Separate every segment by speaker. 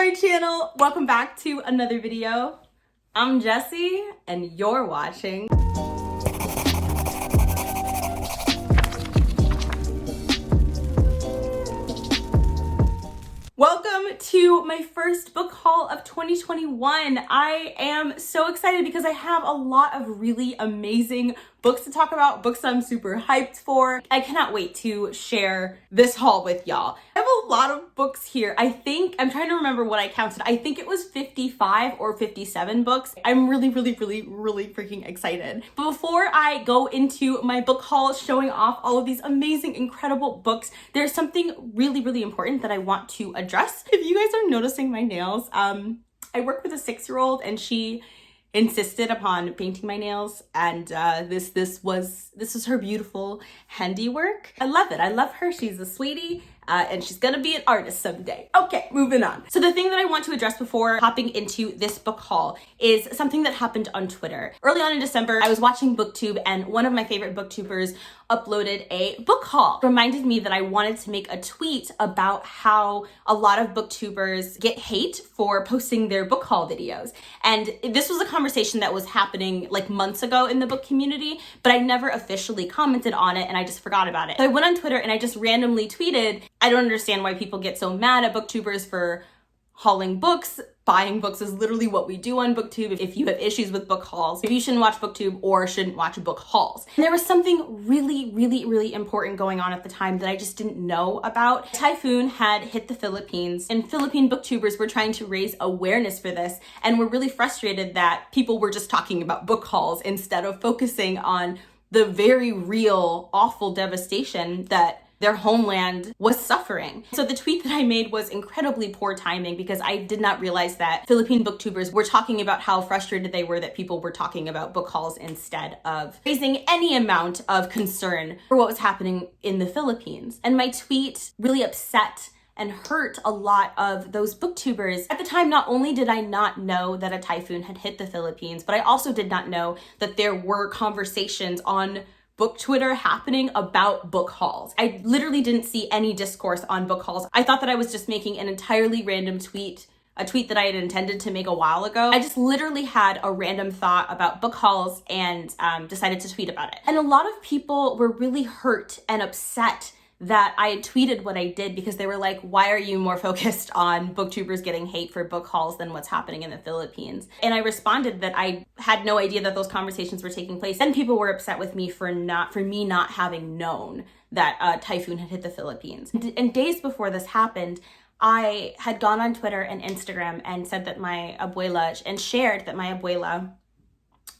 Speaker 1: my channel. Welcome back to another video. I'm Jessie and you're watching Welcome to my first book haul of 2021. I am so excited because I have a lot of really amazing books to talk about, books I'm super hyped for. I cannot wait to share this haul with y'all. I have a lot of books here. I'm trying to remember what I counted. I think it was 55 or 57 books. I'm really freaking excited. But before I go into my book haul showing off all of these amazing, incredible books, there's something really important that I want to address. If you guys are noticing my nails, I work with a 6-year-old and she insisted upon painting my nails, and this was her beautiful handiwork. I love it. I love her. She's a sweetie. And she's gonna be an artist someday. Okay, moving on. So the thing that I want to address before hopping into this book haul is something that happened on Twitter. Early on in December, I was watching BookTube and one of my favorite booktubers uploaded a book haul. It reminded me that I wanted to make a tweet about how a lot of booktubers get hate for posting their book haul videos. And this was a conversation that was happening like months ago in the book community, but I never officially commented on it and I just forgot about it. So I went on Twitter and I just randomly tweeted, I don't understand why people get so mad at booktubers for hauling books. Buying books is literally what we do on BookTube. If you have issues with book hauls, if you shouldn't watch BookTube or shouldn't watch book hauls. And there was something really important going on at the time that I just didn't know about. Typhoon had hit the Philippines and Philippine booktubers were trying to raise awareness for this and were really frustrated that people were just talking about book hauls instead of focusing on the very real, awful devastation that their homeland was suffering. So the tweet that I made was incredibly poor timing because I did not realize that Philippine booktubers were talking about how frustrated they were that people were talking about book hauls instead of raising any amount of concern for what was happening in the Philippines. And my tweet really upset and hurt a lot of those booktubers. At the time, not only did I not know that a typhoon had hit the Philippines, but I also did not know that there were conversations on book Twitter happening about book hauls. I literally didn't see any discourse on book hauls. I thought that I was just making an entirely random tweet, a tweet that I had intended to make a while ago. I just literally had a random thought about book hauls and decided to tweet about it. And a lot of people were really hurt and upset that I had tweeted what I did because they were like, why are you more focused on booktubers getting hate for book hauls than what's happening in the Philippines? And I responded that I had no idea that those conversations were taking place. Then people were upset with me for me not having known that a typhoon had hit the Philippines. And days before this happened, I had gone on Twitter and Instagram and said that my abuela, and shared that my abuela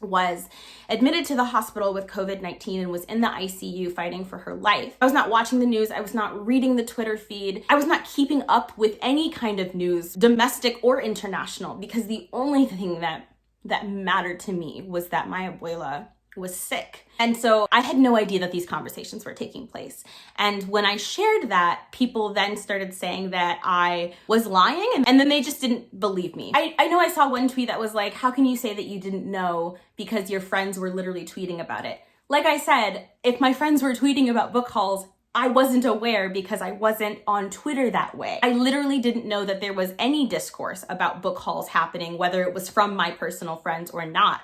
Speaker 1: was admitted to the hospital with COVID-19 and was in the ICU fighting for her life. I was not watching the news. I was not reading the Twitter feed. I was not keeping up with any kind of news, domestic or international, because the only thing that mattered to me was that my abuela was sick. And so I had no idea that these conversations were taking place. And when I shared that, people then started saying that I was lying, and then they just didn't believe me. I know I saw one tweet that was like, how can you say that you didn't know because your friends were literally tweeting about it? Like I said, if my friends were tweeting about book hauls, I wasn't aware because I wasn't on Twitter that way. I literally didn't know that there was any discourse about book hauls happening, whether it was from my personal friends or not.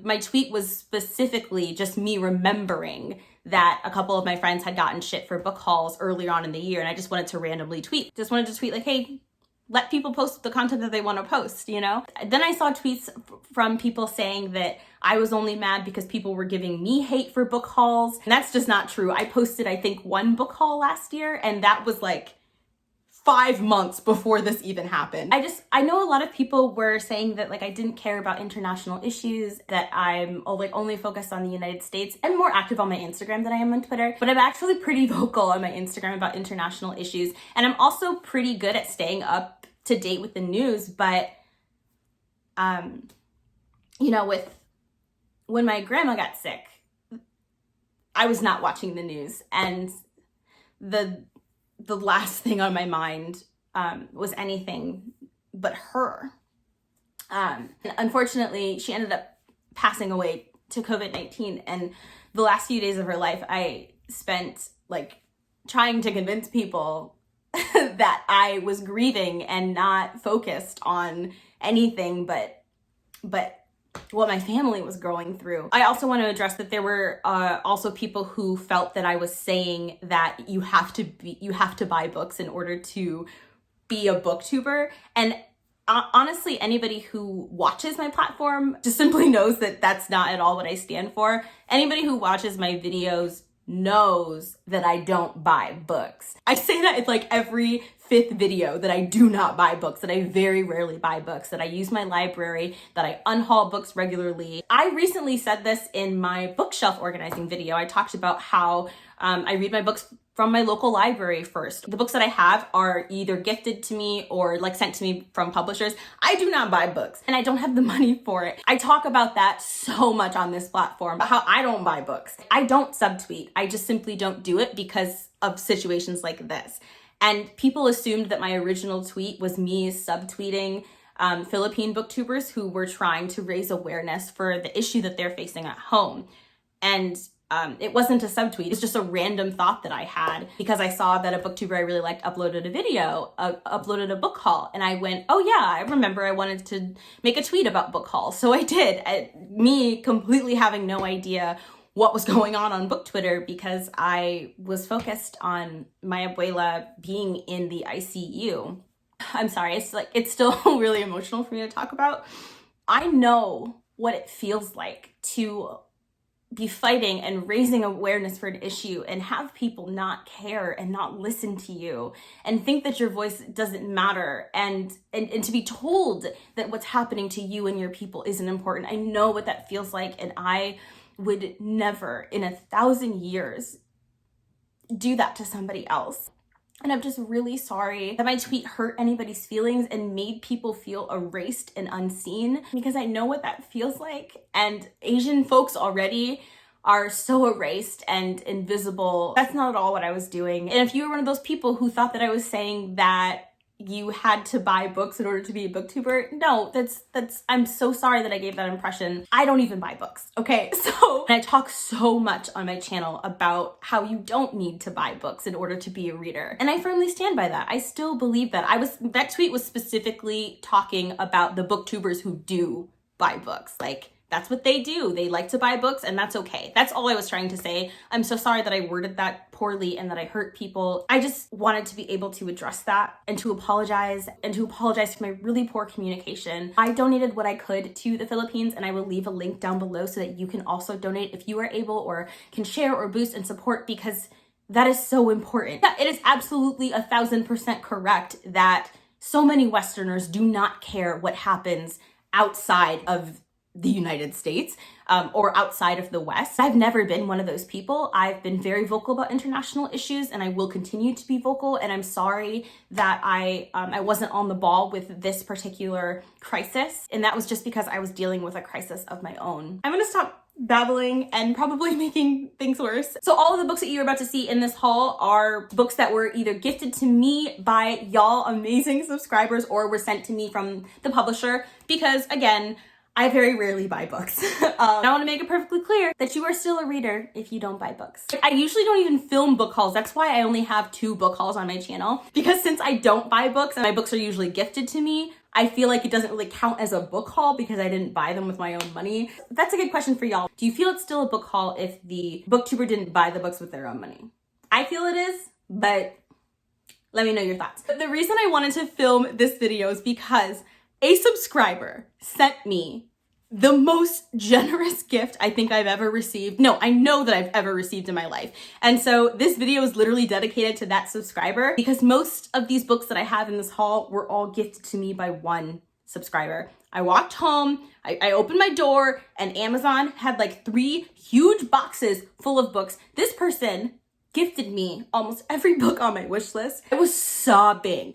Speaker 1: My tweet was specifically just me remembering that a couple of my friends had gotten shit for book hauls earlier on in the year, and I just wanted to randomly tweet. Just wanted to tweet like, hey, let people post the content that they want to post, you know? Then I saw tweets from people saying that I was only mad because people were giving me hate for book hauls. And that's just not true. I posted, I think, one book haul last year, and that was like 5 months before this even happened. I know a lot of people were saying that like I didn't care about international issues, that I'm like only focused on the United States. I'm more active on my Instagram than I am on Twitter, but I'm actually pretty vocal on my Instagram about international issues. And I'm also pretty good at staying up to date with the news. But, you know, when my grandma got sick, I was not watching the news, and the last thing on my mind was anything but her. Unfortunately, she ended up passing away to COVID-19, and the last few days of her life, I spent like trying to convince people that I was grieving and not focused on anything but what my family was going through. I also want to address that there were also people who felt that I was saying that you have to buy books in order to be a booktuber. And honestly, anybody who watches my platform just simply knows that that's not at all what I stand for. Anybody who watches my videos knows that I don't buy books. I say that it's like every 5th video that I do not buy books, that I very rarely buy books, that I use my library, that I unhaul books regularly. I recently said this in my bookshelf organizing video. I talked about how I read my books from my local library first. The books that I have are either gifted to me or like sent to me from publishers. I do not buy books and I don't have the money for it. I talk about that so much on this platform, about how I don't buy books. I don't subtweet. I just simply don't do it because of situations like this. And people assumed that my original tweet was me subtweeting Philippine booktubers who were trying to raise awareness for the issue that they're facing at home. And it wasn't a subtweet. It's just a random thought that I had because I saw that a booktuber I really liked uploaded a video, uploaded a book haul. And I went, oh yeah, I remember I wanted to make a tweet about book hauls. So I did. Me completely having no idea what was going on book Twitter because I was focused on my abuela being in the ICU. I'm sorry, it's still really emotional for me to talk about. I know what it feels like to be fighting and raising awareness for an issue and have people not care and not listen to you and think that your voice doesn't matter and to be told that what's happening to you and your people isn't important. I know what that feels like, and I would never in 1,000 years do that to somebody else. And I'm just really sorry that my tweet hurt anybody's feelings and made people feel erased and unseen, because I know what that feels like. And Asian folks already are so erased and invisible. That's not at all what I was doing. And if you were one of those people who thought that I was saying that you had to buy books in order to be a booktuber, no, I'm so sorry that I gave that impression. I don't even buy books, okay? So, and I talk so much on my channel about how you don't need to buy books in order to be a reader. And I firmly stand by that. I still believe that. That tweet was specifically talking about the booktubers who do buy books. Like, that's what they do. They like to buy books, and that's okay. That's all I was trying to say. I'm so sorry that I worded that poorly and that I hurt people. I just wanted to be able to address that and to apologize for my really poor communication. I donated what I could to the Philippines, and I will leave a link down below so that you can also donate if you are able or can share or boost and support, because that is so important. Yeah, it is absolutely 1,000% correct that so many Westerners do not care what happens outside of the United States or outside of the West. I've never been one of those people. I've been very vocal about international issues, and I will continue to be vocal. And I'm sorry that I wasn't on the ball with this particular crisis. And that was just because I was dealing with a crisis of my own. I'm gonna stop babbling and probably making things worse. So all of the books that you're about to see in this haul are books that were either gifted to me by y'all amazing subscribers or were sent to me from the publisher, because again, I very rarely buy books. I want to make it perfectly clear that you are still a reader if you don't buy books. I usually don't even film book hauls. That's why I only have 2 book hauls on my channel, because since I don't buy books and my books are usually gifted to me, I feel like it doesn't really count as a book haul because I didn't buy them with my own money. That's a good question for y'all. Do you feel it's still a book haul if the booktuber didn't buy the books with their own money? I feel it is, but let me know your thoughts. But the reason I wanted to film this video is because a subscriber sent me the most generous gift I think I've ever received. No, I know that I've ever received in my life. And so this video is literally dedicated to that subscriber, because most of these books that I have in this haul were all gifted to me by one subscriber. I walked home, I opened my door, and Amazon had like 3 huge boxes full of books. This person gifted me almost every book on my wish list. I was sobbing,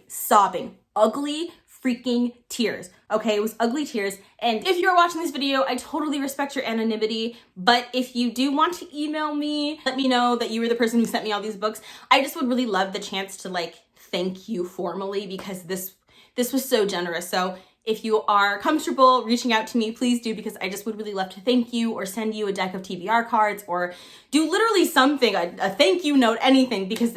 Speaker 1: ugly freaking tears. Okay, it was ugly tears. And if you're watching this video, I totally respect your anonymity, but if you do want to email me, let me know that you were the person who sent me all these books. I just would really love the chance to like thank you formally, because this was so generous. So if you are comfortable reaching out to me, please do, because I just would really love to thank you or send you a deck of TBR cards or do literally something, a thank you note, anything, because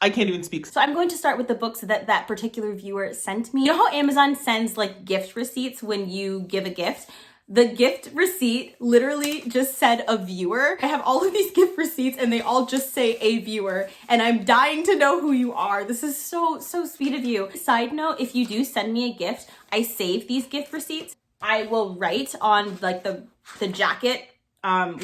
Speaker 2: I can't even speak.
Speaker 1: So I'm going to start with the books that that particular viewer sent me. You know how Amazon sends like gift receipts when you give a gift? The gift receipt literally just said a viewer. I have all of these gift receipts and they all just say a viewer, and I'm dying to know who you are. This is so sweet of you. Side note, if you do send me a gift, I save these gift receipts. I will write on like the jacket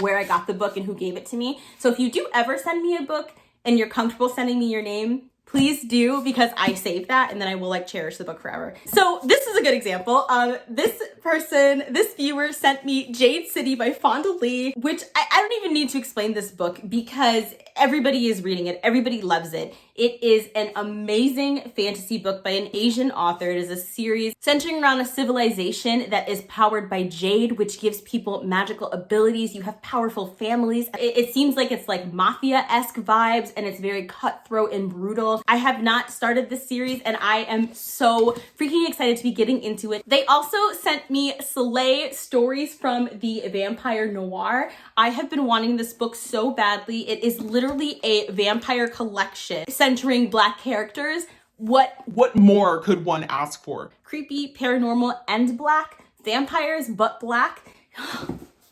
Speaker 1: where I got the book and who gave it to me. So if you do ever send me a book and you're comfortable sending me your name, please do, because I save that and then I will like cherish the book forever. So this is a good example. This viewer sent me Jade City by Fonda, which I don't even need to explain this book because everybody is reading it. Everybody loves it. It is an amazing fantasy book by an Asian author. It is a series centering around a civilization that is powered by Jade, which gives people magical abilities. You have powerful families. It seems like it's like mafia-esque vibes, and it's very cutthroat and brutal. I have not started this series and I am so freaking excited to be getting into it. They also sent me Soleil Stories from the Vampire Noir. I have been wanting this book so badly. It is literally a vampire collection centering Black characters. What
Speaker 2: more could one ask for?
Speaker 1: Creepy, paranormal, and Black. Vampires, but Black.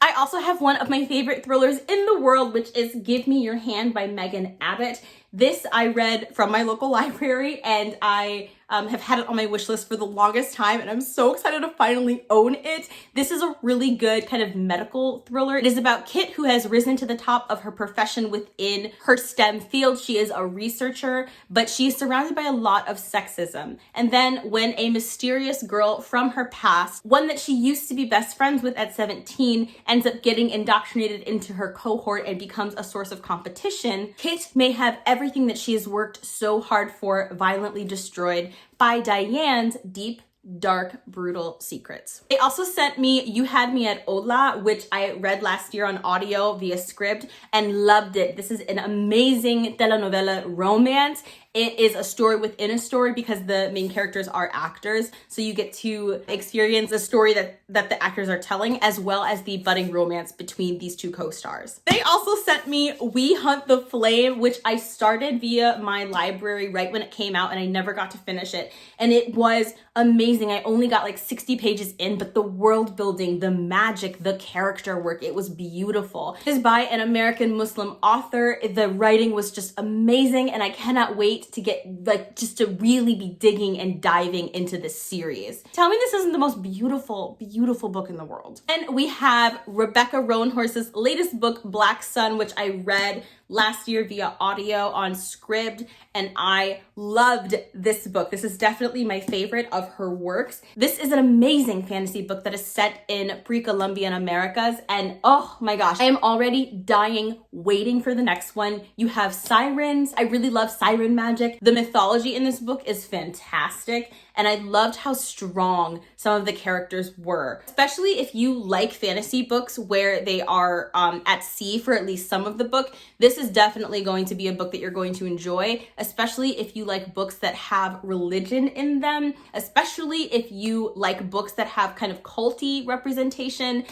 Speaker 1: I also have one of my favorite thrillers in the world, which is Give Me Your Hand by Megan Abbott. This I read from my local library, and I have had it on my wish list for the longest time, and I'm so excited to finally own it. This is a really good kind of medical thriller. It is about Kit, who has risen to the top of her profession within her STEM field. She is a researcher, but she is surrounded by a lot of sexism. And then when a mysterious girl from her past, one that she used to be best friends with at 17, ends up getting indoctrinated into her cohort and becomes a source of competition, Kit may have everything that she has worked so hard for violently destroyed by Diane's deep, dark, brutal secrets. They also sent me You Had Me at Hola, which I read last year on audio via Scribd and loved it. This is an amazing telenovela romance. It is a story within a story because the main characters are actors. So you get to experience a story that the actors are telling, as well as the budding romance between these two co-stars. They also sent me We Hunt the Flame, which I started via my library right when it came out, and I never got to finish it. And it was amazing. I only got like 60 pages in, but the world building, the magic, the character work, it was beautiful. It is by an American Muslim author. The writing was just amazing, and I cannot wait to get just to really be digging and diving into this series. Tell me this isn't the most beautiful book in the world. And we have Rebecca Roanhorse's latest book, Black Sun, which I read last year via audio on Scribd, and I loved this book. This is definitely my favorite of her works. This is an amazing fantasy book that is set in pre-Columbian Americas, and oh my gosh, I am already dying, waiting for the next one. You have sirens. I really love Siren Magic. The mythology in this book is fantastic, and I loved how strong some of the characters were, especially if you like fantasy books where they are at sea for at least some of the book. This is definitely going to be a book that you're going to enjoy, especially if you like books that have religion in them, especially if you like books that have kind of culty representation.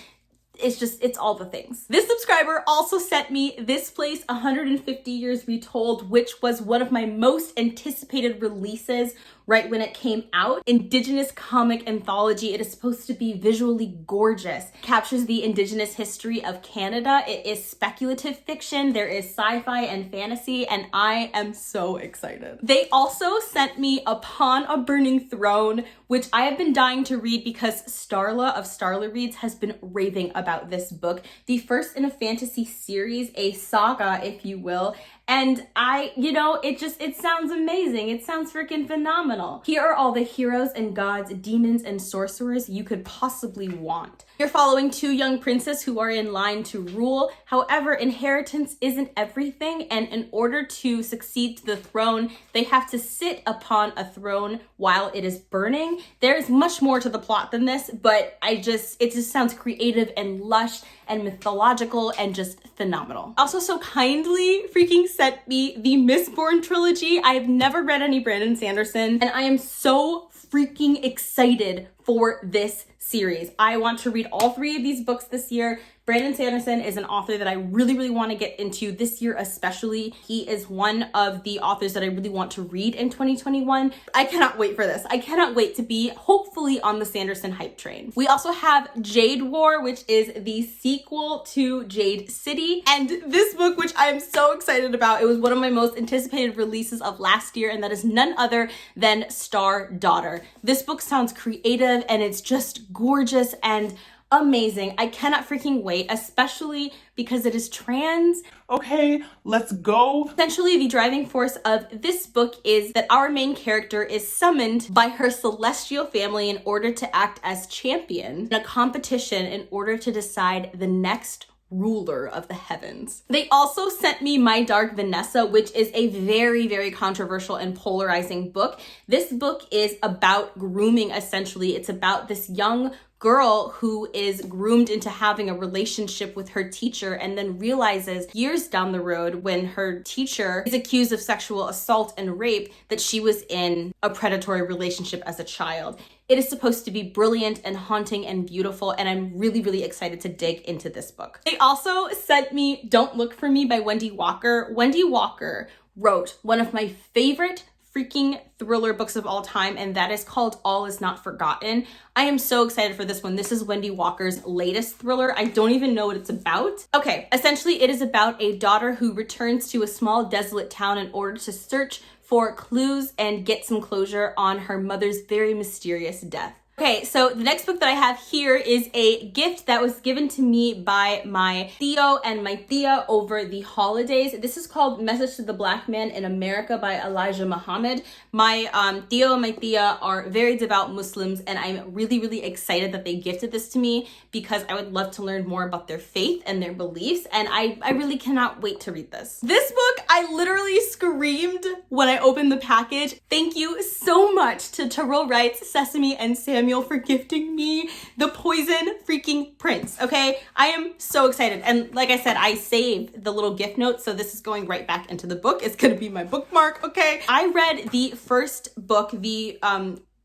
Speaker 1: It's all the things. This subscriber also sent me This Place 150 Years Retold, which was one of my most anticipated releases right when it came out. Indigenous comic anthology. It is supposed to be visually gorgeous. It captures the Indigenous history of Canada. It is speculative fiction. There is sci-fi and fantasy, and I am so excited. They also sent me Upon a Burning Throne, which I have been dying to read because Starla of Starla Reads has been raving about this book. The first in a fantasy series, a saga, if you will. And it sounds amazing. It sounds freaking phenomenal. Here are all the heroes and gods, demons and sorcerers you could possibly want. You're following two young princes who are in line to rule. However, inheritance isn't everything, and in order to succeed to the throne, they have to sit upon a throne while it is burning. There's much more to the plot than this, but it just sounds creative and lush and mythological and just phenomenal. Also so kindly freaking sent me the Mistborn trilogy. I have never read any Brandon Sanderson, and I am so freaking excited for this series. I want to read all 3 of these books this year. Brandon Sanderson is an author that I really, really want to get into this year especially. He is one of the authors that I really want to read in 2021. I cannot wait for this. I cannot wait to be hopefully on the Sanderson hype train. We also have Jade War, which is the sequel to Jade City. And this book, which I am so excited about, it was one of my most anticipated releases of last year, and that is none other than Star Daughter. This book sounds creative and it's just gorgeous and amazing. I cannot freaking wait, especially because it is trans.
Speaker 2: Okay, let's go.
Speaker 1: Essentially, the driving force of this book is that our main character is summoned by her celestial family in order to act as champion in a competition in order to decide the next ruler of the heavens. They also sent me My Dark Vanessa, which is a very, very controversial and polarizing book. This book is about grooming, essentially. It's about this young girl who is groomed into having a relationship with her teacher and then realizes years down the road when her teacher is accused of sexual assault and rape that she was in a predatory relationship as a child. It is supposed to be brilliant and haunting and beautiful, and I'm really, really excited to dig into this book. They also sent me Don't Look for Me by Wendy Walker. Wendy Walker wrote one of my favorite freaking thriller books of all time, and that is called All Is Not Forgotten. I am so excited for this one. This is Wendy Walker's latest thriller. I don't even know what it's about. Okay, essentially it is about a daughter who returns to a small desolate town in order to search for clues and get some closure on her mother's very mysterious death. Okay, so the next book that I have here is a gift that was given to me by my Theo and my Thea over the holidays. This is called Message to the Black Man in America by Elijah Muhammad. My Theo and my Thea are very devout Muslims, and I'm really, really excited that they gifted this to me because I would love to learn more about their faith and their beliefs, and I really cannot wait to read this. This book, I literally screamed when I opened the package. Thank you so much to Terrell Wrights, Sesame, and Samuel for gifting me the Poison freaking Prince, okay? I am so excited. And like I said, I saved the little gift note, so this is going right back into the book. It's gonna be my bookmark, okay? I read the first book, the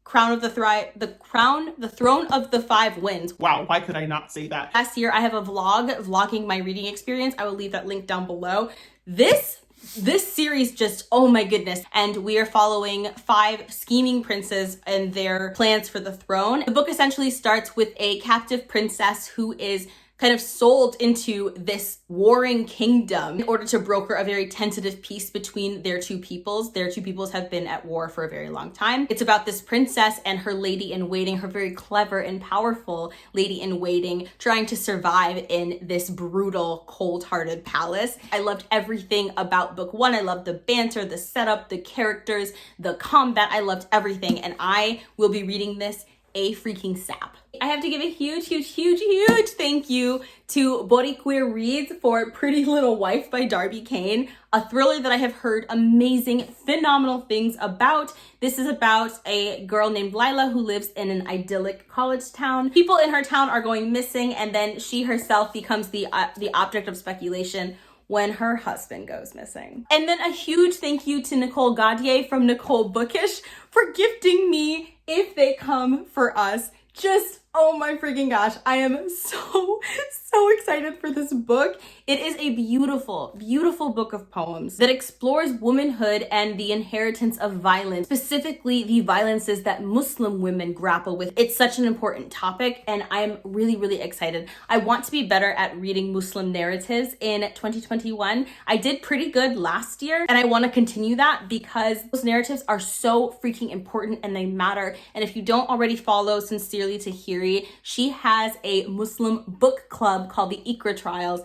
Speaker 1: Throne of the Five Winds.
Speaker 2: Wow, why could I not say that?
Speaker 1: Last year, I have a vlogging my reading experience. I will leave that link down below. This series just, oh my goodness. And we are following 5 scheming princes and their plans for the throne. The book essentially starts with a captive princess who is kind of sold into this warring kingdom in order to broker a very tentative peace between their two peoples. Their two peoples have been at war for a very long time. It's about this princess and her lady in waiting, her very clever and powerful lady in waiting, trying to survive in this brutal, cold-hearted palace. I loved everything about book 1. I loved the banter, the setup, the characters, the combat. I loved everything, and I will be reading this a freaking sap. I have to give a huge thank you to Boriqueer Reads for Pretty Little Wife by Darby Kane, a thriller that I have heard amazing, phenomenal things about. This is about a girl named Lila who lives in an idyllic college town. People in her town are going missing, and then she herself becomes the object of speculation when her husband goes missing. And then a huge thank you to Nicole Gaudier from Nicole Bookish for gifting me If They Come For Us. Just, oh my freaking gosh, I am so excited for this book. It is a beautiful, beautiful book of poems that explores womanhood and the inheritance of violence, specifically the violences that Muslim women grapple with. It's such an important topic, and I'm really excited. I want to be better at reading Muslim narratives in 2021. I did pretty good last year, and I want to continue that because those narratives are so freaking important and they matter. And if you don't already follow Sincerely Tahiri, she has a Muslim book club called the Iqra Trials,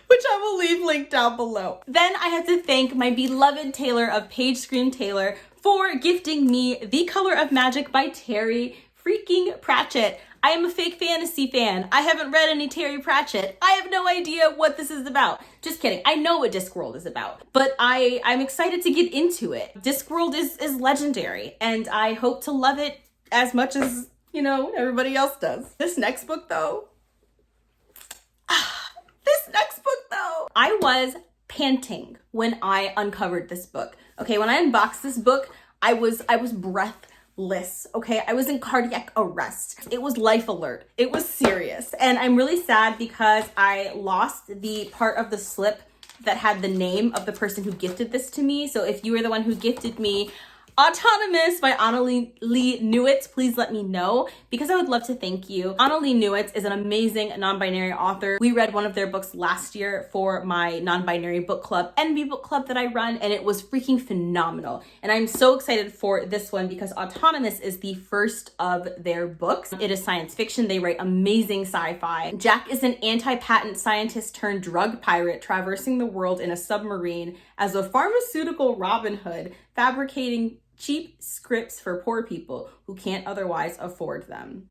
Speaker 1: which I will leave linked down below. Then I have to thank my beloved Taylor of Page Scream Taylor for gifting me The Color of Magic by Terry freaking Pratchett. I am a fake fantasy fan. I haven't read any Terry Pratchett. I have no idea what this is about. Just kidding. I know what Discworld is about, but I'm excited to get into it. Discworld is legendary, and I hope to love it as much as, you know, everybody else does. This next book though, I was panting when I uncovered this book. Okay, when I unboxed this book, I was bliss, okay? I was in cardiac arrest. It was life alert. It was serious. And I'm really sad because I lost the part of the slip that had the name of the person who gifted this to me. So if you were the one who gifted me Autonomous by Annalie Newitz, please let me know because I would love to thank you. Annalie Newitz is an amazing non-binary author. We read one of their books last year for my non-binary book club, Envy book club that I run, and it was freaking phenomenal. And I'm so excited for this one because Autonomous is the first of their books. It is science fiction. They write amazing sci-fi. Jack is an anti-patent scientist turned drug pirate traversing the world in a submarine as a pharmaceutical Robin Hood, fabricating cheap scripts for poor people who can't otherwise afford them.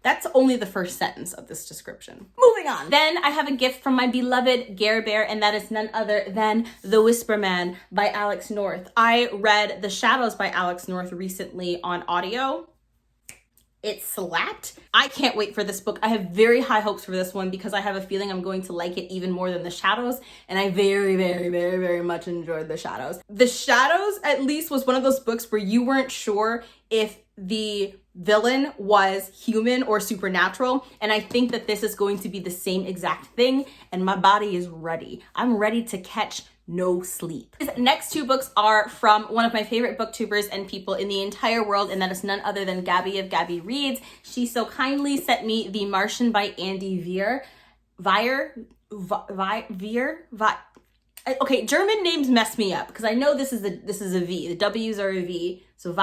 Speaker 1: That's only the first sentence of this description. Moving on. Then I have a gift from my beloved Gare Bear, and that is none other than The Whisper Man by Alex North. I read The Shadows by Alex North recently on audio. It slapped. I can't wait for this book. I have very high hopes for this one because I have a feeling I'm going to like it even more than The Shadows, and I very much enjoyed The Shadows. The Shadows, at least, was one of those books where you weren't sure if the villain was human or supernatural, and I think that this is going to be the same exact thing, and my body is ready. I'm ready to catch no sleep. These next two books are from one of my favorite booktubers and people in the entire world, and that is none other than Gabby of Gabby Reads. She so kindly sent me The Martian by Andy Weir. Okay, German names mess me up because I know this is a V. The W's are a V. So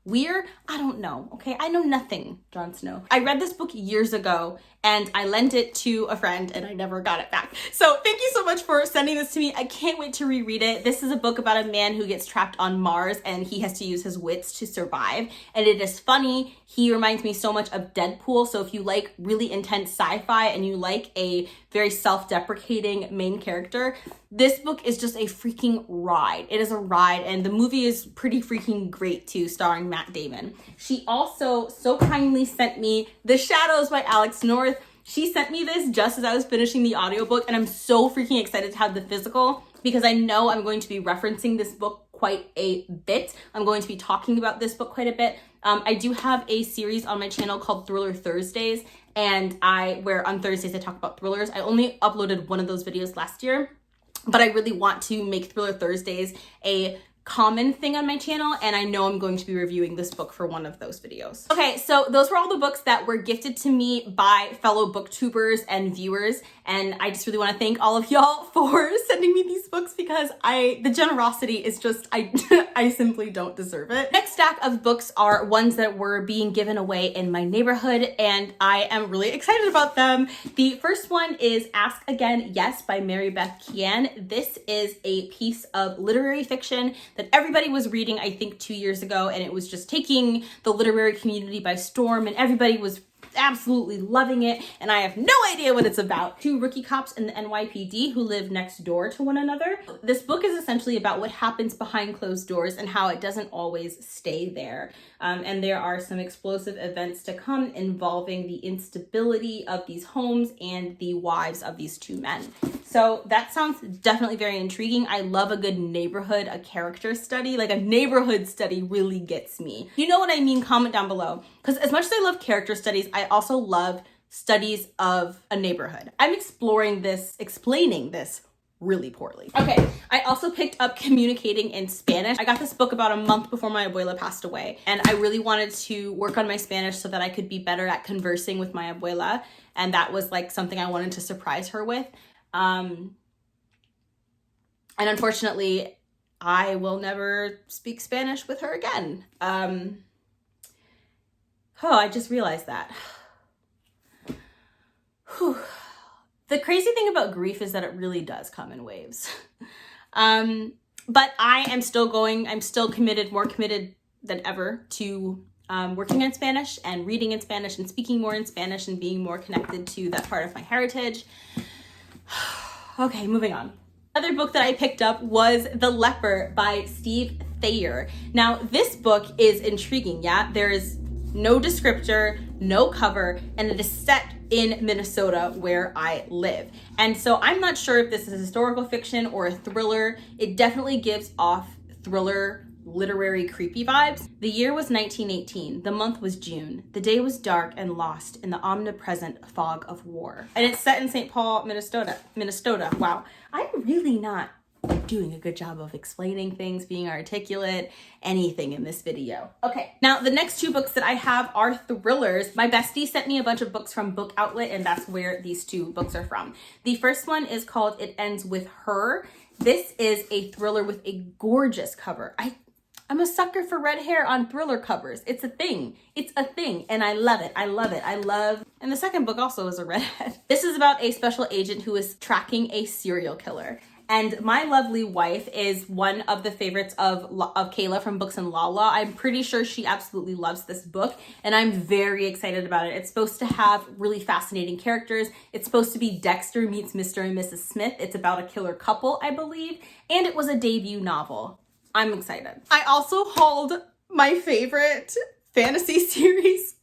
Speaker 1: Weir? I don't know, okay? I know nothing, Jon Snow. I read this book years ago and I lent it to a friend and I never got it back. So thank you so much for sending this to me. I can't wait to reread it. This is a book about a man who gets trapped on Mars and he has to use his wits to survive. And it is funny. He reminds me so much of Deadpool. So if you like really intense sci-fi and you like a very self-deprecating main character, this book is just a freaking ride. It is a ride, and the movie is pretty freaking great too, starring Matt Damon. She also so kindly sent me The Shadows by Alex North. She sent me this just as I was finishing the audiobook, and I'm so freaking excited to have the physical because I know I'm going to be referencing this book quite a bit. I'm going to be talking about this book quite a bit. I do have a series on my channel called Thriller Thursdays, and where on Thursdays I talk about thrillers. I only uploaded one of those videos last year, but I really want to make Thriller Thursdays a common thing on my channel, and I know I'm going to be reviewing this book for one of those videos. Okay, so those were all the books that were gifted to me by fellow booktubers and viewers, and I just really want to thank all of y'all for sending me these books because the generosity is just, I simply don't deserve it. Next stack of books are ones that were being given away in my neighborhood, and I am really excited about them. The first one is Ask Again, Yes by Mary Beth Kian. This is a piece of literary fiction that everybody was reading, I think 2 years ago, and it was just taking the literary community by storm, and everybody was absolutely loving it, and I have no idea what it's about. Two rookie cops in the NYPD who live next door to one another. This book is essentially about what happens behind closed doors and how it doesn't always stay there. And there are some explosive events to come involving the instability of these homes and the wives of these two men. So that sounds definitely very intriguing. I love a good neighborhood, a character study. Like a neighborhood study really gets me. You know what I mean? Comment down below. Because as much as I love character studies, I also love studies of a neighborhood. I'm explaining this really poorly. Okay, I also picked up Communicating in Spanish. I got this book about a month before my abuela passed away, and I really wanted to work on my Spanish so that I could be better at conversing with my abuela, and that was like something I wanted to surprise her with. And unfortunately, I will never speak Spanish with her again. I just realized that. Whew. The crazy thing about grief is that it really does come in waves. But I am still going, I'm still committed, more committed than ever to working in Spanish and reading in Spanish and speaking more in Spanish and being more connected to that part of my heritage. Okay, moving on. Another book that I picked up was The Leper by Steve Thayer. Now, this book is intriguing, yeah? There is no descriptor, no cover, and it is set in Minnesota where I live. And so I'm not sure if this is historical fiction or a thriller. It definitely gives off thriller literary creepy vibes. The year was 1918. The month was June. The day was dark and lost in the omnipresent fog of war. And it's set in St. Paul, Minnesota. Wow. I'm really not doing a good job of explaining things, being articulate, anything in this video. Okay, now the next two books that I have are thrillers. My bestie sent me a bunch of books from Book Outlet, and that's where these two books are from. The first one is called It Ends With Her. This is a thriller with a gorgeous cover. I'm a sucker for red hair on thriller covers. It's a thing. It's a thing. And I love it. I love it. I love... And the second book also is a redhead. This is about a special agent who is tracking a serial killer. And my lovely wife is one of the favorites of Kayla from Books and Lala. I'm pretty sure she absolutely loves this book, and I'm very excited about it. It's supposed to have really fascinating characters. It's supposed to be Dexter meets Mr. and Mrs. Smith. It's about a killer couple, I believe, and it was a debut novel. I'm excited. I also hauled my favorite fantasy series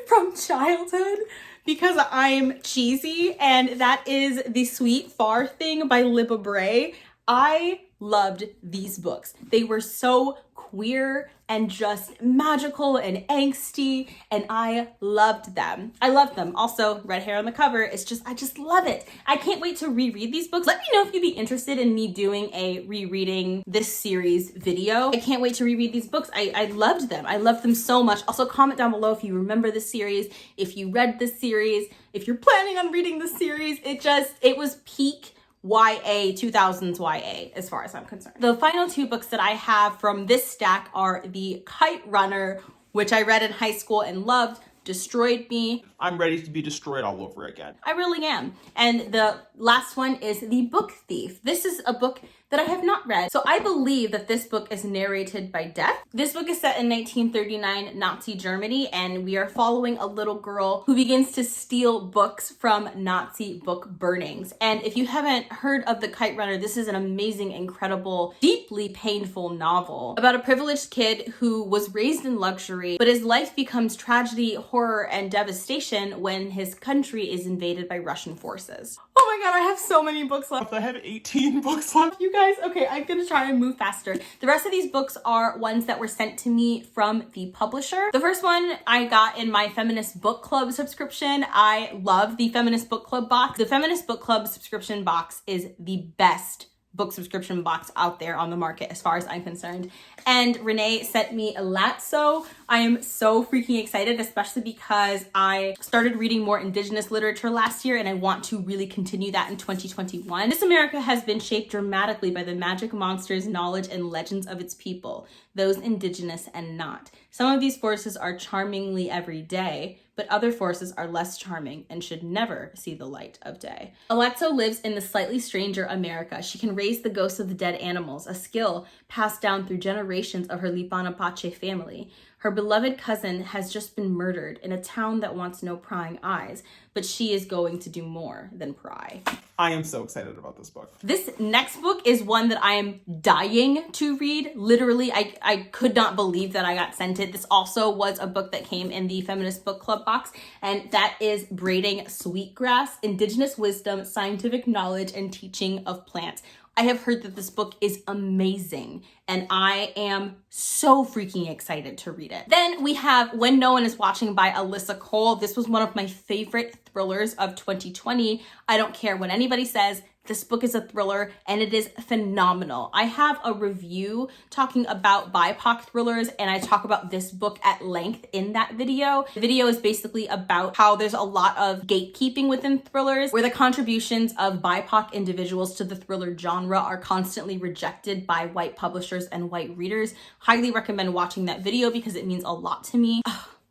Speaker 1: from childhood because I'm cheesy, and that is The Sweet Far Thing by Libba Bray. I loved these books. They were so queer and just magical and angsty, and I loved them. I loved them. Also, red hair on the cover. It's just, I just love it. I can't wait to reread these books. Let me know if you'd be interested in me doing a rereading this series video. I can't wait to reread these books. I loved them. I loved them so much. Also, comment down below if you remember this series, if you read this series, if you're planning on reading this series. It was peak YA, 2000s YA, as far as I'm concerned. The final two books that I have from this stack are the Kite Runner, which I read in high school and loved, destroyed me.
Speaker 2: I'm ready to be destroyed all over again.
Speaker 1: I really am. And the last one is The Book Thief. This is a book that I have not read. So I believe that this book is narrated by Death. This book is set in 1939 Nazi Germany, and we are following a little girl who begins to steal books from Nazi book burnings. And if you haven't heard of The Kite Runner, this is an amazing, incredible, deeply painful novel about a privileged kid who was raised in luxury, but his life becomes tragedy, horror, and devastation when his country is invaded by Russian forces. Oh my god, I have so many books left.
Speaker 2: I have 18 books left.
Speaker 1: You guys, okay, I'm gonna try and move faster. The rest of these books are ones that were sent to me from the publisher. The first one I got in my Feminist Book Club subscription. I love the Feminist Book Club box. The Feminist Book Club subscription box is the best book subscription box out there on the market as far as I'm concerned. And Renee sent me a Lazarus. I am so freaking excited, especially because I started reading more Indigenous literature last year, and I want to really continue that in 2021. This America has been shaped dramatically by the magic, monsters, knowledge, and legends of its people, those Indigenous and not. Some of these forces are charmingly everyday, but other forces are less charming and should never see the light of day. Alyssa lives in the slightly stranger America. She can raise the ghosts of the dead animals, a skill passed down through generations of her Lipanapache family. Her beloved cousin has just been murdered in a town that wants no prying eyes, but she is going to do more than pry.
Speaker 2: I am so excited about this book.
Speaker 1: This next book is one that I am dying to read. Literally, I could not believe that I got sent it. This also was a book that came in the Feminist Book Club box, and that is Braiding Sweetgrass, Indigenous Wisdom, Scientific Knowledge, and Teaching of Plants. I have heard that this book is amazing, and I am so freaking excited to read it. Then we have When No One Is Watching by Alyssa Cole. This was one of my favorite thrillers of 2020. I don't care what anybody says. This book is a thriller, and it is phenomenal. I have a review talking about BIPOC thrillers, and I talk about this book at length in that video. The video is basically about how there's a lot of gatekeeping within thrillers, where the contributions of BIPOC individuals to the thriller genre are constantly rejected by white publishers and white readers. Highly recommend watching that video because it means a lot to me.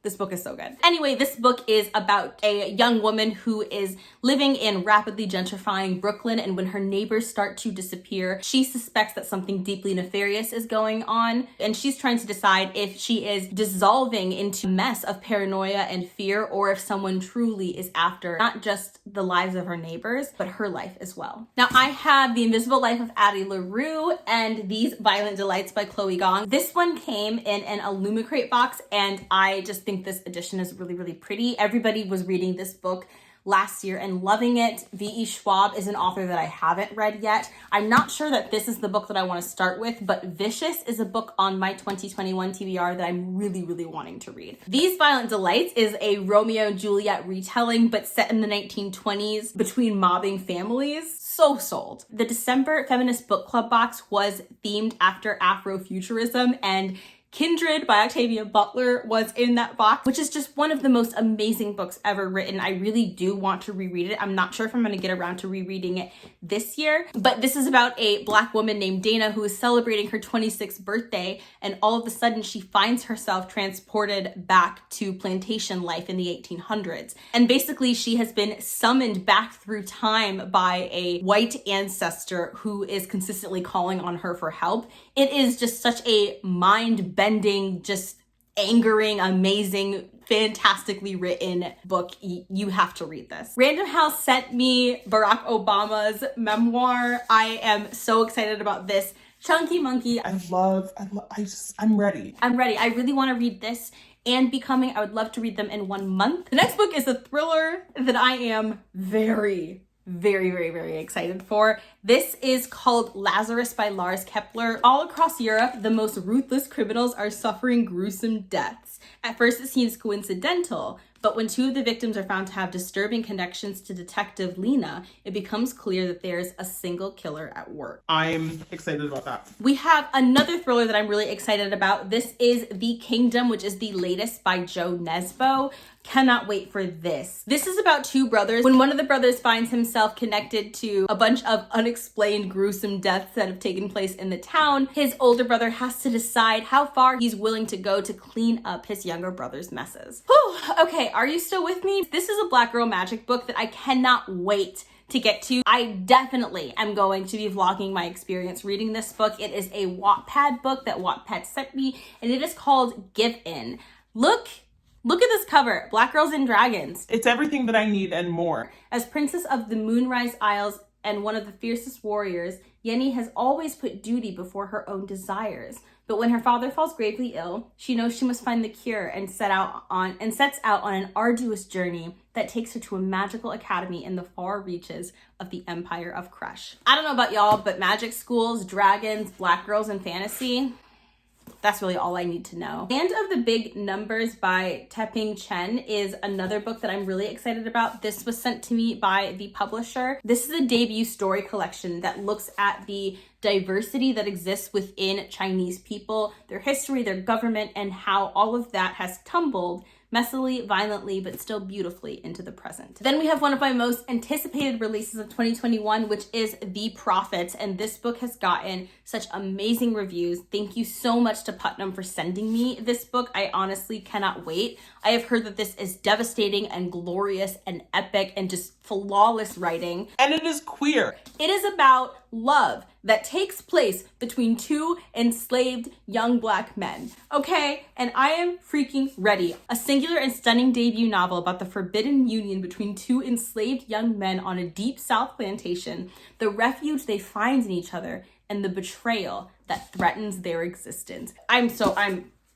Speaker 1: This book is so good. Anyway, this book is about a young woman who is living in rapidly gentrifying Brooklyn, and when her neighbors start to disappear, she suspects that something deeply nefarious is going on, and she's trying to decide if she is dissolving into a mess of paranoia and fear, or if someone truly is after not just the lives of her neighbors, but her life as well. Now, I have The Invisible Life of Addie LaRue and These Violent Delights by Chloe Gong. This one came in an Illumicrate box, and I just think this edition is really, really pretty. Everybody was reading this book last year and loving it. V.E. Schwab is an author that I haven't read yet. I'm not sure that this is the book that I want to start with, but Vicious is a book on my 2021 TBR that I'm really, really wanting to read. These Violent Delights is a Romeo and Juliet retelling, but set in the 1920s between mobbing families. So sold. The December Feminist Book Club box was themed after Afrofuturism, and Kindred by Octavia Butler was in that box, which is just one of the most amazing books ever written. I really do want to reread it. I'm not sure if I'm going to get around to rereading it this year, but this is about a Black woman named Dana who is celebrating her 26th birthday, and all of a sudden she finds herself transported back to plantation life in the 1800s. And basically she has been summoned back through time by a white ancestor who is consistently calling on her for help. It is just such a mind-bending, just angering, amazing, fantastically written book. You have to read this. Random House sent me Barack Obama's memoir. I am so excited about this. Chunky Monkey.
Speaker 2: I'm ready.
Speaker 1: I'm ready. I really want to read this and Becoming. I would love to read them in 1 month. The next book is a thriller that I am very excited for. This is called Lazarus by Lars Kepler. All across Europe, the most ruthless criminals are suffering gruesome deaths. At first it seems coincidental, but when two of the victims are found to have disturbing connections to Detective Lena, it becomes clear that there's a single killer at work.
Speaker 2: I'm excited about that.
Speaker 1: We have another thriller that I'm really excited about. This is The Kingdom, which is the latest by Joe Nesbo. Cannot wait for this. This is about two brothers. When one of the brothers finds himself connected to a bunch of unexplained gruesome deaths that have taken place in the town, his older brother has to decide how far he's willing to go to clean up his younger brother's messes. Whew, okay, are you still with me? This is a Black Girl Magic book that I cannot wait to get to. I definitely am going to be vlogging my experience reading this book. It is a Wattpad book that Wattpad sent me, and it is called Give In. Look at this cover, Black Girls and Dragons.
Speaker 2: It's everything that I need and more.
Speaker 1: As princess of the Moonrise Isles and one of the fiercest warriors, Yenny has always put duty before her own desires. But when her father falls gravely ill, she knows she must find the cure and sets out on an arduous journey that takes her to a magical academy in the far reaches of the Empire of Crush. I don't know about y'all, but magic schools, dragons, black girls, and fantasy, that's really all I need to know. Land of the Big Numbers by Teping Chen is another book that I'm really excited about. This was sent to me by the publisher. This is a debut story collection that looks at the diversity that exists within Chinese people, their history, their government, and how all of that has tumbled messily, violently, but still beautifully into the present. Then we have one of my most anticipated releases of 2021, which is The Prophets, and this book has gotten such amazing reviews. Thank you so much to Putnam for sending me this book. I honestly cannot wait. I have heard that this is devastating and glorious and epic and just flawless writing.
Speaker 2: And it is queer.
Speaker 1: It is about love that takes place between two enslaved young Black men, okay? And I am freaking ready. A singular and stunning debut novel about the forbidden union between two enslaved young men on a deep South plantation, the refuge they find in each other, and the betrayal that threatens their existence. I'm so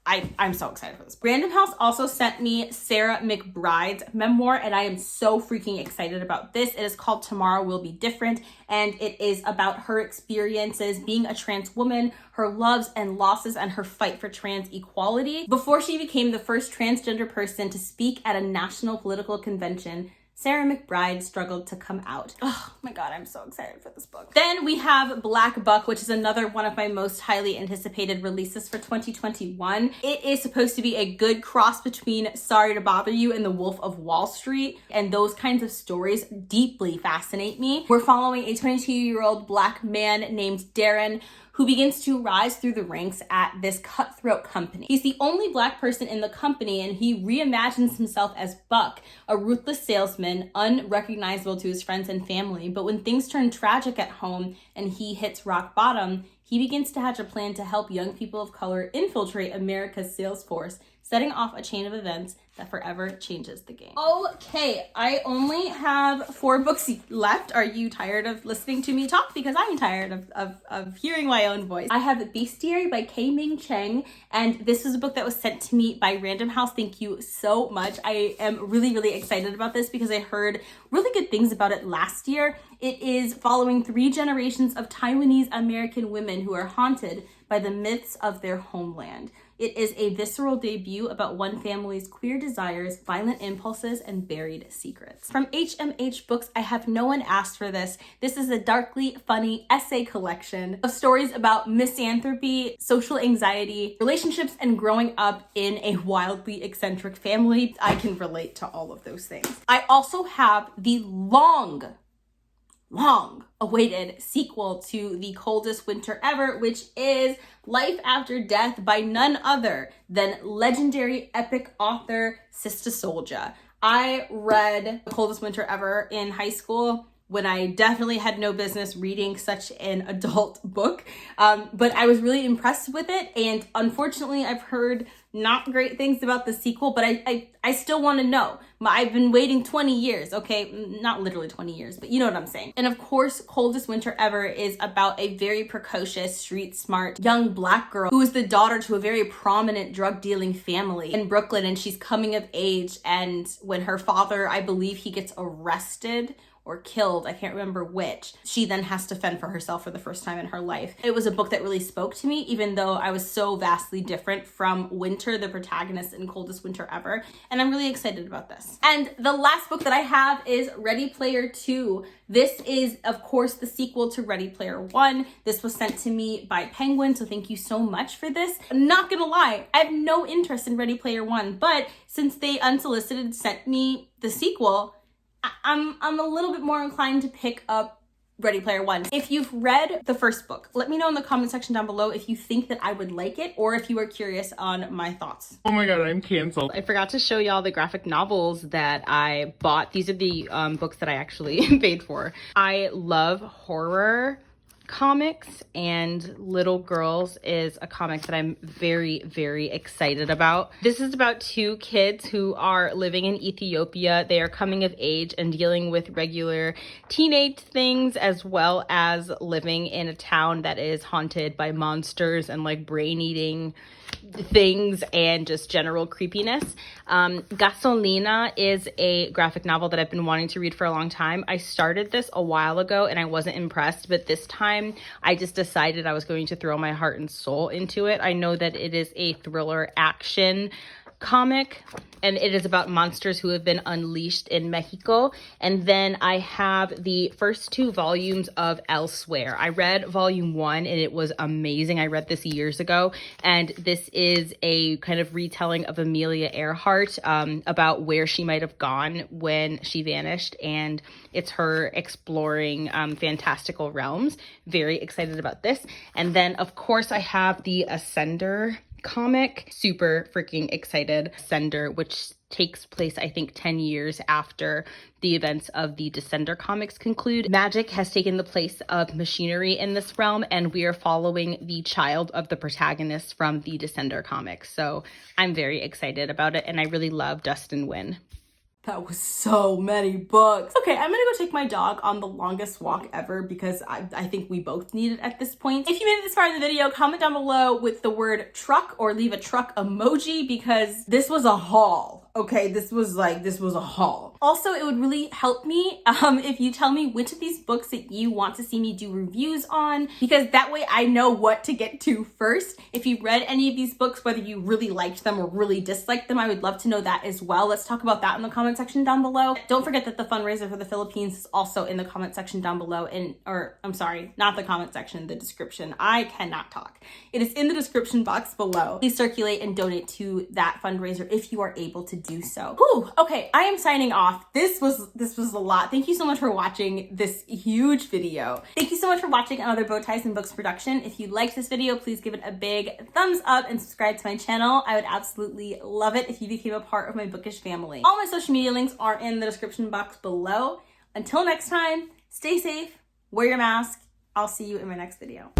Speaker 1: excited for this. Random House also sent me Sarah McBride's memoir, and I am so freaking excited about this. It is called Tomorrow Will Be Different, and it is about her experiences being a trans woman, her loves and losses, and her fight for trans equality. Before she became the first transgender person to speak at a national political convention, Sarah McBride struggled to come out. Oh my God, I'm so excited for this book. Then we have Black Buck, which is another one of my most highly anticipated releases for 2021. It is supposed to be a good cross between Sorry to Bother You and The Wolf of Wall Street, and those kinds of stories deeply fascinate me. We're following a 22-year-old Black man named Darren who begins to rise through the ranks at this cutthroat company. He's the only Black person in the company, and he reimagines himself as Buck, a ruthless salesman, unrecognizable to his friends and family. But when things turn tragic at home and he hits rock bottom, he begins to hatch a plan to help young people of color infiltrate America's sales force, setting off a chain of events that forever changes the game. Okay, I only have 4 books left. Are you tired of listening to me talk? Because I'm tired of hearing my own voice. I have Bestiary by Ming Cheng, and this was a book that was sent to me by Random House. Thank you so much. I am really, really excited about this because I heard really good things about it last year. It is following 3 generations of Taiwanese American women who are haunted by the myths of their homeland. It is a visceral debut about one family's queer desires, violent impulses, and buried secrets. From HMH Books, I Have No One Asked for This. This is a darkly funny essay collection of stories about misanthropy, social anxiety, relationships, and growing up in a wildly eccentric family. I can relate to all of those things. I also have the long awaited sequel to The Coldest Winter Ever, which is Life After Death by none other than legendary epic author Sister Souljah. I read The Coldest Winter Ever in high school when I definitely had no business reading such an adult book, but I was really impressed with it, and unfortunately I've heard not great things about the sequel, but I still want to know. I've been waiting 20 years, okay? Not literally 20 years, but you know what I'm saying. And of course, Coldest Winter Ever is about a very precocious, street smart, young Black girl who is the daughter to a very prominent drug dealing family in Brooklyn, and she's coming of age, and when her father, I believe he gets arrested or killed, I can't remember which, she then has to fend for herself for the first time in her life. It was a book that really spoke to me, even though I was so vastly different from Winter, the protagonist in Coldest Winter Ever, and I'm really excited about this. And the last book that I have is Ready Player 2. This is, of course, the sequel to Ready Player 1. This was sent to me by Penguin, so thank you so much for this. I'm not gonna lie, I have no interest in Ready Player 1, but since they unsolicited sent me the sequel, I'm a little bit more inclined to pick up Ready Player 1. If you've read the first book, let me know in the comment section down below if you think that I would like it or if you are curious on my thoughts.
Speaker 2: Oh my god, I'm canceled.
Speaker 1: I forgot to show y'all the graphic novels that I bought. These are the books that I actually paid for. I love horror comics, and Little Girls is a comic that I'm very, very excited about. This is about 2 kids who are living in Ethiopia. They are coming of age and dealing with regular teenage things, as well as living in a town that is haunted by monsters and like brain-eating things and just general creepiness. Gasolina is a graphic novel that I've been wanting to read for a long time. I started this a while ago and I wasn't impressed, but this time I just decided I was going to throw my heart and soul into it. I know that it is a thriller action comic, and it is about monsters who have been unleashed in Mexico. And then I have the first 2 volumes of Elsewhere. I read volume 1 and it was amazing. I read this years ago, and this is a kind of retelling of Amelia Earhart about where she might have gone when she vanished, and it's her exploring fantastical realms. Very excited about this. And then of course I have the Ascender comic. Super freaking excited. Ascender, which takes place, I think, 10 years after the events of the Descender comics conclude. Magic has taken the place of machinery in this realm, and we are following the child of the protagonist from the Descender comics. So I'm very excited about it, and I really love Dustin Wynn. That was so many books. Okay, I'm gonna go take my dog on the longest walk ever because I think we both need it at this point. If you made it this far in the video, comment down below with the word truck or leave a truck emoji because this was a haul. Okay, this was a haul. Also, it would really help me if you tell me which of these books that you want to see me do reviews on, because that way I know what to get to first. If you read any of these books, whether you really liked them or really disliked them, I would love to know that as well. Let's talk about that in the comment section down below. Don't forget that the fundraiser for the Philippines is also in the comment section down below, I'm sorry, not the comment section, the description. I cannot talk. It is in the description box below. Please circulate and donate to that fundraiser if you are able to do so. Whew, okay, I am signing off. This was a lot. Thank you so much for watching this huge video. Thank you so much for watching another Bow Ties and Books production. If you liked this video, please give it a big thumbs up and subscribe to my channel. I would absolutely love it if you became a part of my bookish family. All my social media links are in the description box below. Until next time, stay safe, wear your mask. I'll see you in my next video.